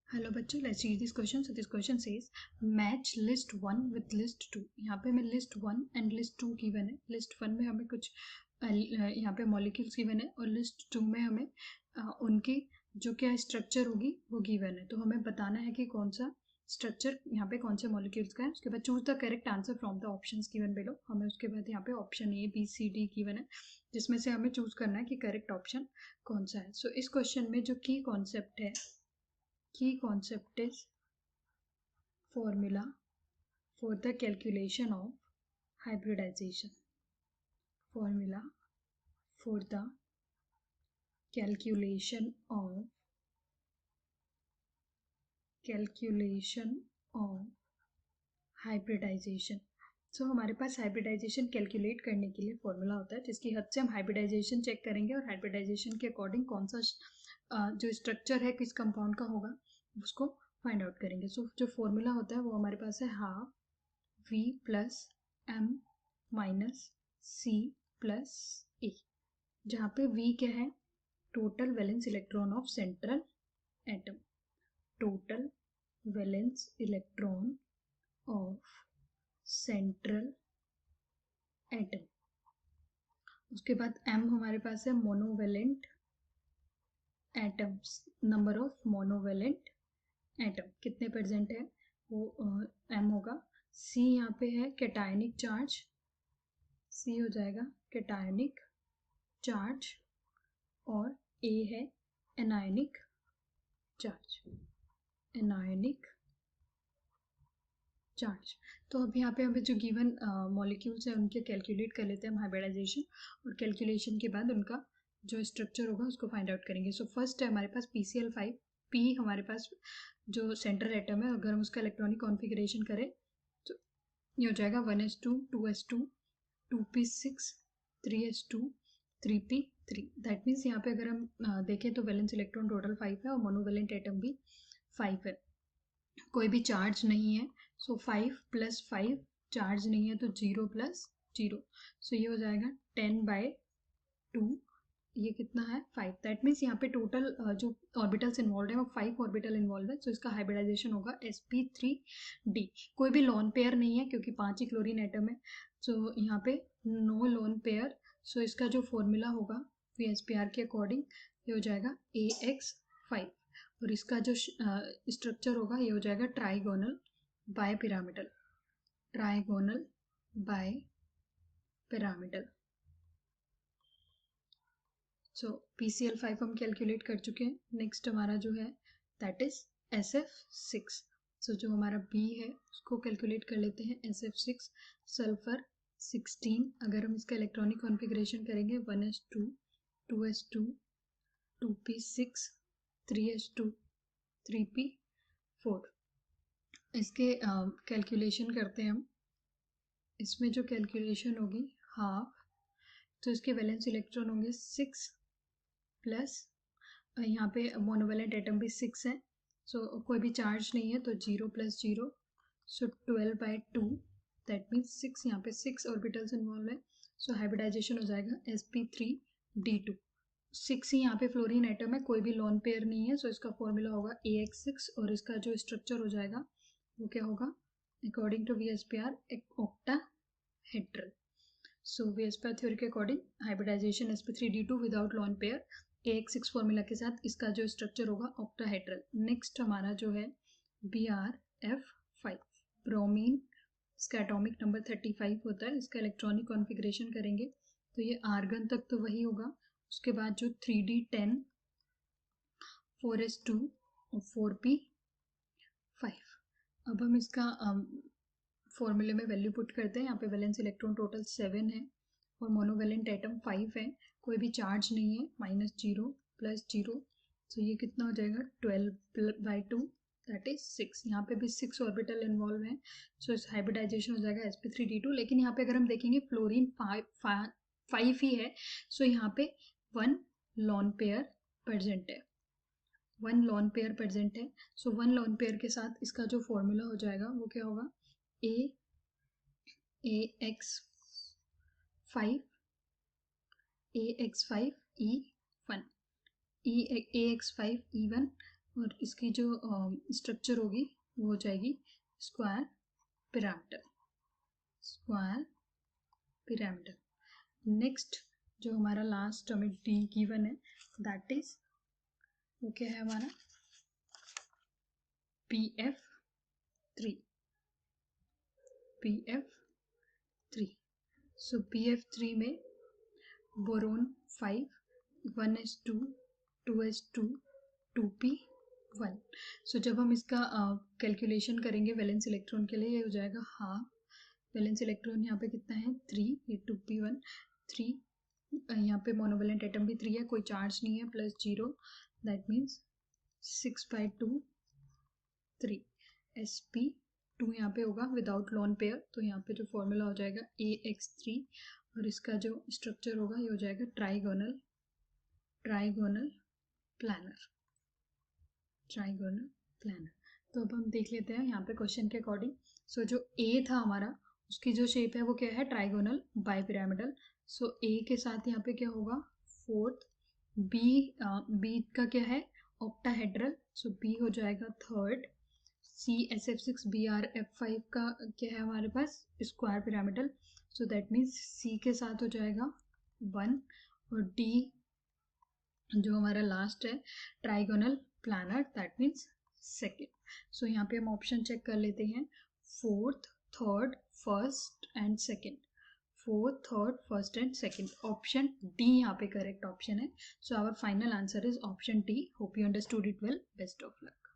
Hello बच्चों, let's read this question. So this question says match list 1 with list 2. यहाँ पे हमें list 1 and list 2 given है. List 1 में हमें कुछ यहाँ पे मॉलिक्यूल्स गिवन है और लिस्ट 2 में हमें उनकी जो क्या स्ट्रक्चर होगी वो गिवन है. तो हमें बताना है कि कौन सा स्ट्रक्चर यहाँ पे कौन से मॉलिक्यूल्स का है. उसके बाद choose the correct answer from the options given below. हमें उसके बाद यहाँ पे option A B C D given है जिसमें से हमें चूज करना है कि करेक्ट ऑप्शन कौन सा है. सो इस क्वेश्चन में जो की कॉन्सेप्ट है, key concept is formula for the calculation of hybridization. Formula for the calculation of hybridization. सो हमारे पास हाइब्रिडाइजेशन कैलकुलेट करने के लिए फॉर्मूला होता है जिसकी हद से हम हाइब्रिडाइजेशन चेक करेंगे और हाइब्रिडाइजेशन के अकॉर्डिंग कौन सा जो स्ट्रक्चर है किस कंपाउंड का होगा उसको फाइंड आउट करेंगे. सो जो फॉर्मूला होता है वो हमारे पास है half v plus m minus c plus A, जहाँ पे v क्या है, total valence electron of central atom. Total valence electron of central atom. उसके बाद m हमारे पास है monovalent atoms, number of monovalent atom कितने परसेंट है वो m होगा. c यहाँ पे है कैटायनिक चार्ज, c हो जाएगा कैटायनिक चार्ज और a है एनायनिक चार्ज. Anionic charge. तो अब यहाँ पे हमें जो गिवन मॉलिक्यूल्स है उनके कैलकुलेट कर लेते हैं हम हाइब्रिडाइजेशन, और कैलकुलेशन के बाद उनका जो स्ट्रक्चर होगा उसको फाइंड आउट करेंगे. सो फर्स्ट है हमारे पास PCl5. P हमारे पास जो सेंट्रल एटम है, अगर हम उसका इलेक्ट्रॉनिक कॉन्फ़िगरेशन करें तो ये हो जाएगा 1s2 2s2 2p6 3s2 3p3. That means यहाँ पे अगर हम देखें तो वैलेंस इलेक्ट्रॉन टोटल 5 है और मोनोवेलेंट एटम भी 5 है. कोई भी चार्ज नहीं है. सो 5 प्लस 5 चार्ज नहीं है तो 0 प्लस 0. सो ये हो जाएगा 10/2. ये कितना है 5. दैट मीन्स यहाँ पे टोटल जो ऑर्बिटल्स इन्वॉल्व है वो 5 ऑर्बिटल इन्वॉल्व है. सो इसका हाइब्रिडाइजेशन होगा sp3d. कोई भी लॉन पेयर नहीं है क्योंकि 5 ही क्लोरीन एटम है. सो यहाँ पे नो लॉन पेयर. सो इसका जो फॉर्मूला होगा VSPR के अकॉर्डिंग ये हो जाएगा AX5 और इसका जो स्ट्रक्चर होगा ये हो जाएगा trigonal bipyramidal. Trigonal bipyramidal. So PCl5 हम कैलकुलेट कर चुके हैं. नेक्स्ट हमारा जो है दैट इज SF6. सो जो हमारा B है उसको कैलकुलेट कर लेते हैं. SF6 sulphur 16. अगर हम इसका इलेक्ट्रॉनिक कॉन्फ़िगरेशन करेंगे 1s2 2s2 2p6 3s2 3p4. इसके कैलकुलेशन करते हैं हम. इसमें जो कैलकुलेशन होगी हाफ, तो इसके वैलेंस इलेक्ट्रॉन होंगे 6 प्लस यहाँ पे मोनोवेलेंट एटम भी 6 है. सो कोई भी चार्ज नहीं है तो 0 प्लस 0. सो 12/2. दैट मीन्स 6, यहाँ पे 6 ऑर्बिटल्स इन्वॉल्व है. सो हाइब्रिडाइजेशन हो जाएगा sp3d2. 6 ही यहाँ पे फ्लोरीन एटम है, कोई भी लॉन पेयर नहीं है. सो इसका फॉर्मूला होगा AX6 और इसका जो स्ट्रक्चर हो जाएगा वो क्या होगा अकॉर्डिंग टू VSPR एक ऑक्टाहेड्रल. सो VSPR थ्योरी के according hybridization sp3d2 without lone pair AX6 formula के साथ इसका जो स्ट्रक्चर होगा ऑक्टाहेड्रल. नेक्स्ट हमारा जो है BrF5 ब्रोमीन. इसका एटॉमिक नंबर 35 होता है. इसका इलेक्ट्रॉनिक कॉन्फ़िगरेशन करेंगे तो ये आर्गन तक तो वही होगा. उसके बाद जो 3d10 4s2 और 4p5. अब हम इसका फॉर्मूले में वैल्यू पुट करते हैं. यहाँ पे वैलेंस इलेक्ट्रॉन टोटल 7 है और मोनोवेलेंट एटम 5 है. कोई भी चार्ज नहीं है, -0 प्लस 0. सो ये कितना हो जाएगा 12/2 दैट इज 6. यहाँ पे भी 6 ऑर्बिटल इन्वॉल्व है. सो इस हाइब्रिडाइजेशन हो जाएगा sp3d2. लेकिन यहाँ पे अगर हम देखेंगे फ्लोरीन 5 ही है. सो यहाँ पे 1 लॉन पेयर प्रेजेंट है. 1 लॉन पेयर प्रेजेंट है. सो 1 लॉन पेयर के साथ इसका जो फॉर्मूला हो जाएगा वो क्या होगा AX5 AX5 E1 AX5 E1 और इसकी जो स्ट्रक्चर होगी वो हो जाएगी square pyramidal, square pyramidal. Next जो हमारा लास्ट हमें डी गिवन है दैट इज वो क्या है हमारा PF3, PF3। सो PF3 में बोरोन 5, 1s2, 2s2, 2p1। सो जब हम इसका कैलकुलेशन करेंगे वैलेंस इलेक्ट्रॉन के लिए ये हो जाएगा हाफ, वैलेंस इलेक्ट्रॉन यहाँ पे कितना है 3, ये 2p1 3, यहाँ पे मोनोवेलेंट एटम भी 3 है, कोई चार्ज नहीं है, प्लस 0 दैट मीन्स 6/2 3 sp2 यहाँ पे होगा विदाउट लोन पेयर, तो यहाँ पे जो फॉर्मूला हो जाएगा AX3 और इसका जो स्ट्रक्चर होगा ये हो जाएगा ट्राइगोनल प्लानर, ट्राइगोनल प्लानर। तो अब हम देख लेते हैं यहाँ पे क्वेश्चन के अकॉर्डिंग। सो जो ए था हमारा उसकी जो शेप है वो क्या है ट्राइगोनल बाइपिरामिडल। सो ए के साथ यहाँ पे क्या होगा 4th, बी का क्या है ऑक्टाहेड्रल, सो बी हो जाएगा 3rd, CSF6BrF5 का क्या है हमारे पास square pyramidal, so that means C के साथ हो जाएगा 1 और डी जो हमारा लास्ट है trigonal planar that means second. So यहाँ पे हम ऑप्शन चेक कर लेते हैं 4th, 3rd, 1st and second, 4th, 3rd, 1st and second. Option D यहाँ पे करेक्ट ऑप्शन है। So our final answer is option D. Hope you understood it well. Best of luck.